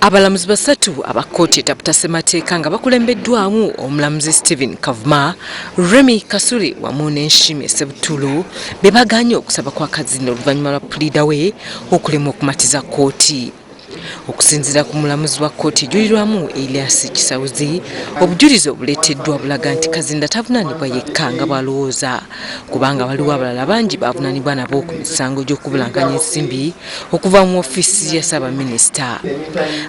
Abalamuzi basatu aba kkooti etaputa Ssemateeka nga bakulembeddwamu omulamuzi Stephen Kavuma, Remy Kasule wamu n'enshimi Ssebutulo be baganye okusaba kwa Kazinda oluvanyuma lwa puliida we okulemwa okumatiza kkooti. Okusinziira ku mulamuzi wa kkooti ejulirwamu Eyali Kisawuzi, obujulizi obuleeteddwa bulaga nti Kazinda tavunaanibwa yekka nga bw'alowooza, kubanga waliwo abalala bangi bavunaanibwa nabo ku misango gy'okubulankanya ensimbi okuva mu wofiisi ya Ssaabaminisita.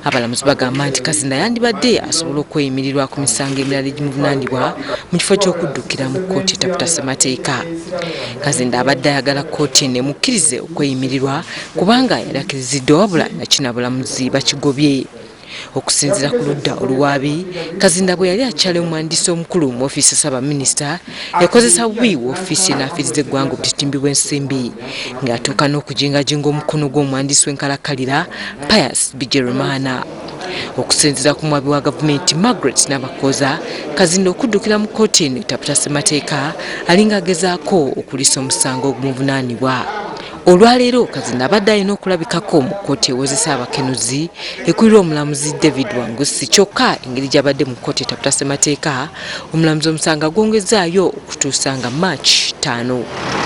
Abalamuzi bagamba nti Kazinda yandibadde asobola okweyimirirwa ku misango emirala egimuvunaanibwa mu kifo ky'okuddukira mu kkooti etaputa Ssemateeka. Kazinda abadde ayagala kkooti eno emukkirize okweyimirirwa kubanga yali akkiriziddwa wabula nakina bulamuzi bakigobye. Okusinziira ku ludda oluwaabi, Kazinda bwe yali akyali omuwandiisi omukulu mu ofiisi ya Ssaabaminisita yakozesa bubi wofiisi n'afiiriza eggwanga obutitimbi bw'ensimbi ng'atuuka n'okujingajinga omukono gw'omuwandiisi w'enkalakkalira Pius Bijerumana. Okusinziira ku muwabi wa gavumenti Margaret Nabakoza, Kazinda okuddukira mu kkooti eno etaputa Ssemateeka alinga agezaako okulisa omusango ogumuvunaanibwa. Olwaleero Kazinda abadde alina okulabikako mu kkooti ewozesa abakenuzi ekulirwa omulamuzi David Wangusi, kyokka engeri gy'abadde mu kkooti etaputa Ssemateeka omulamuzi omusanga gwongezaayo okutuusa nga March 5.